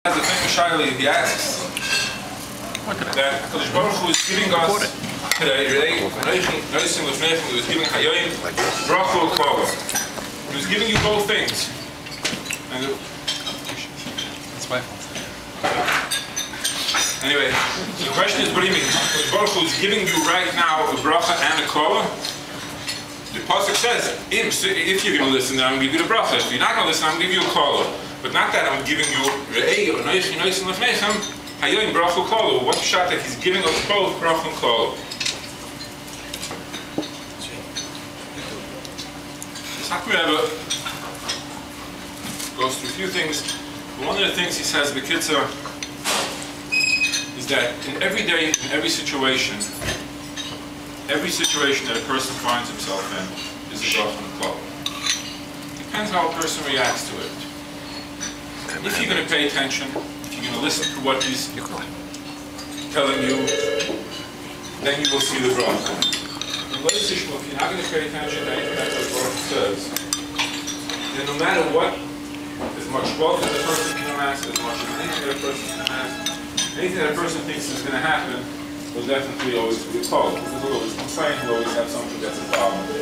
As the famous Shmulick, he asks that HaKadosh Baruch Hu is giving us today, he was giving Hayoim, Bracha, Klava. He was giving you both things. And that's my fault. Anyway, so the question is, what do you mean? HaKadosh Baruch Hu is giving you right now a Bracha and a Klava? The pasuk says, if you're going to listen, then I'm going to give you the bracha. If you're not going to listen, I'm going to give you a kala. But not that I'm giving you re'ei or noichi noisin lefnechem, hayoim bracha kala. What's the shot that he's giving us both bracha and kala? Sakmi Rebbe goes through a few things. But one of the things he says, B'kitza, is that in every day, in every situation that a person finds himself in is a bracha and a klal. Depends how a person reacts to it. If you're going to pay attention, if you're going to listen to what he's telling you, then you will see the bracha. If you're not going to pay attention to anything that the bracha says, then no matter what, as much wealth as a person can amass, as much as anything that a person can amass, anything that a person thinks is going to happen, will definitely always be a call. Because we'll always complain, we'll always have something that's a problem. At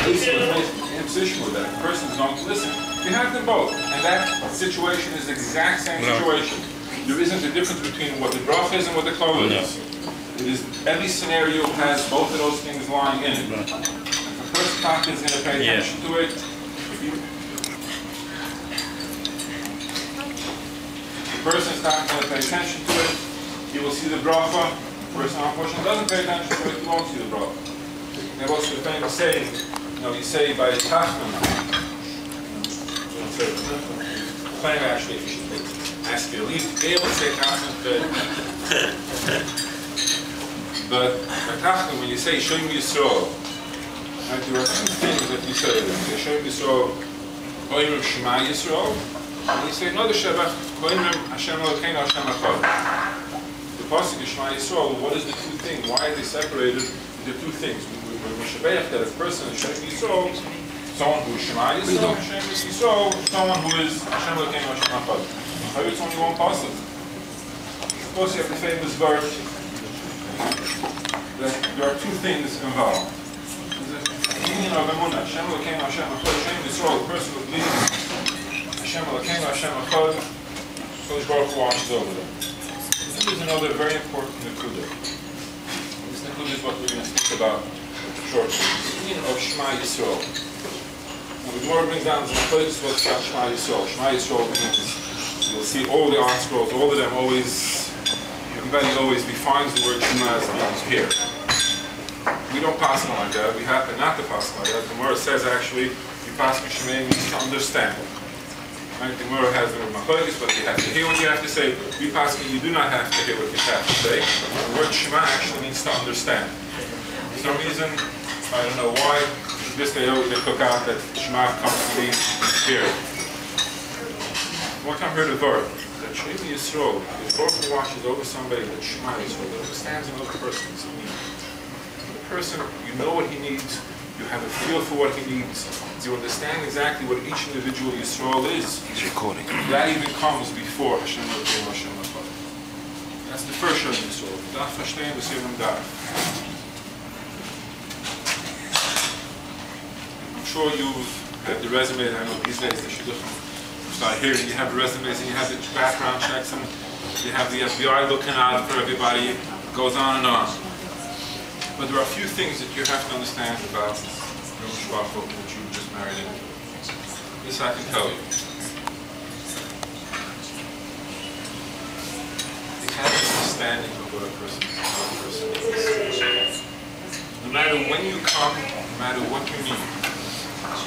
least in a position with that, the person is going to listen. You have them both. And that situation is the exact same situation. There isn't a difference between what the bracha is and what the klal is. It is, every scenario has both of those things lying in it. If a person is going to pay attention to it, if the person is not going to pay attention to it, you will see the bracha. The person, unfortunately, doesn't pay attention to it, you won't see the bracha. There was the famous saying, you say by Tachman, claim actually, if you should ask you to leave to be able to say Tachman, but by Tachman, when you say Shem Yisrael, right, there are two things that you say. You say Shem Yisrael, Oimrim Shema Yisrael, and you say another Shabbat, Oimrim Hashem Elokeinu Hashem Echad. The pasuk is Shema Yisrael. What is the two things? Why are they separated into two things? When we shabeach that a person is Shem Yisrael, someone who is Shema Yisrael, Shem Yisrael, someone who is Hashem Elokeinu Hashem Echad. Maybe it's only one pasuk. Of course, you have the famous verse that there are two things involved. The union of Emunah, Hashem Elokeinu Hashem Echad, Shem Yisrael, the person who believes Hashem Elokeinu Hashem Echad, Kodesh Baruch Hu watches over them. There's another very important nekuda. This nekuda is what we're going to speak about shortly. The meaning of Shema Yisrael. Now the Gemara brings down some places what Shema Yisrael. Shema Yisrael means, you'll see all the art scrolls, all of them always, everybody always defines the word Shema as means here. We don't pass it like that. We happen not to pass it like that. The Gemara says actually, you pass Shema means to understand. Right? The Gemara has the machlokes, but you have to hear what you have to say. We pass it, you do not have to hear what you have to say. The word Shema actually means to understand. For some reason, I don't know why, this they took out that Shema comes to be here. One time I heard a verb, that Shema Yisrael, if Baruch Hu watches over somebody, that Shema Yisrael, that understands another person's needs. The person, you know what he needs, you have a feel for what he needs. You understand exactly what each individual Yisrael is. He's recording. That even comes before Hashem Elokeinu Hashem Echad. That's the first Shem Yisrael. Daf Hashem B'Sivim Daf. I'm sure you've had the resume. I know these days they should start hearing. You have the resumes and you have the background checks and you have the FBI looking out for everybody. It goes on and on. But there are a few things that you have to understand about that you just married in. This I can tell you. You have an understanding of what a person is. No matter when you come, no matter what you need,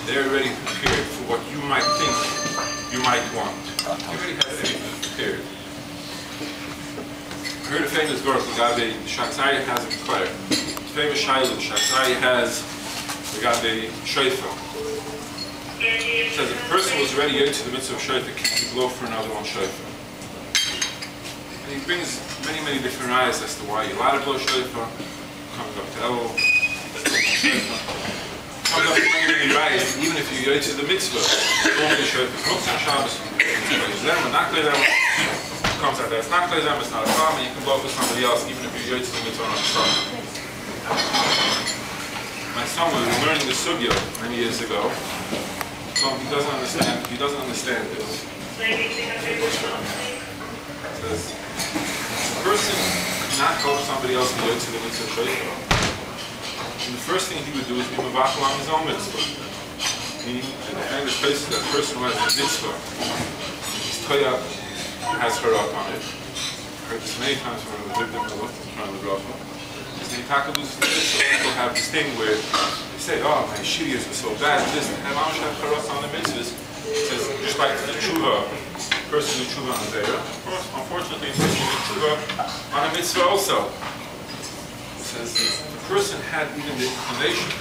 they're already prepared for what you might think you might want. You already have everything prepared. I heard a famous verse, the Shatzai has a declared. The famous Shaila, Shatzai has the shofar. It says if a person was already into the mitzvah of shofar, he can blow for another one shofar. And he brings many, many different ayahs as to why you're allowed to blow shofar, coming up to El, comes up to many, many ayahs, even if you're into the mitzvah, blowing the shofar. Motzei Shabbos, comes out that it's not clear, it's not a problem, and you can go with somebody else, even if you're yoytz and mitzvah on a problem. My son was learning the sugya many years ago, so he doesn't understand this. It says, a person cannot help somebody else in yoytz and mitzvah shaycha. And the first thing he would do is be mavachal on his own mitzvah. Meaning, in the famous places, that person who has a mitzvah, his toya has her up on it. I've heard this many times when I lived in the Luft in front of the Rafa. People have this thing where they say, oh, my shiyas are so bad, this, and have her up on the mitzvahs. It says, just like the tshuva, person who tshuva on Zera. Unfortunately, the person who tshuva on a mitzvah also. It says, the person had even the inclination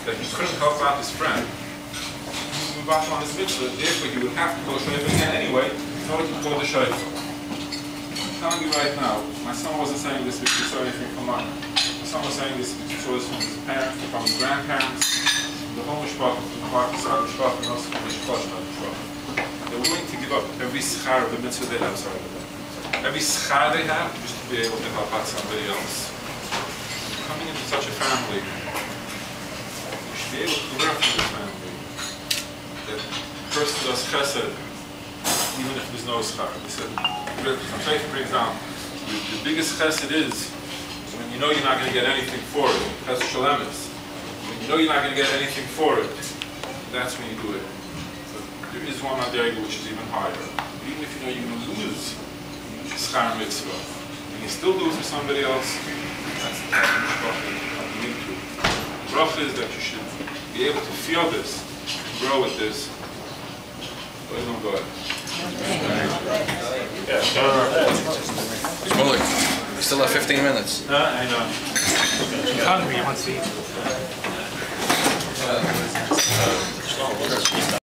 that he couldn't help out his friend. He would move on his mitzvah, therefore he would have to go shayfa again anyway, in order to go to shayfa. I'm telling you right now, my son wasn't saying this because he saw anything from mine. My son was saying this because he saw this from his parents, from his grandparents, the whole mishpach, from the Park side of the mishpach, and also from the mishpach side of the mishpach. They're willing to give up every schar of the mitzvah they have, every schar they have, just to be able to help out somebody else. Coming into such a family, you should be able to learn from the family that the person does chesed, even if there's no schar. He said, Shmulick brings down, the biggest chesed is when you know you're not going to get anything for it. That's shalemis. When you know you're not going to get anything for it, that's when you do it. But there is one adega which is even higher. Even if you know you're going to lose schar mitzvah, and you still do it for somebody else, that's the type of bracha you're coming into. The bracha is that you should be able to feel this, grow with this. Go ahead. Shmulick, we still have 15 minutes. I know. He's hungry, he wants to eat.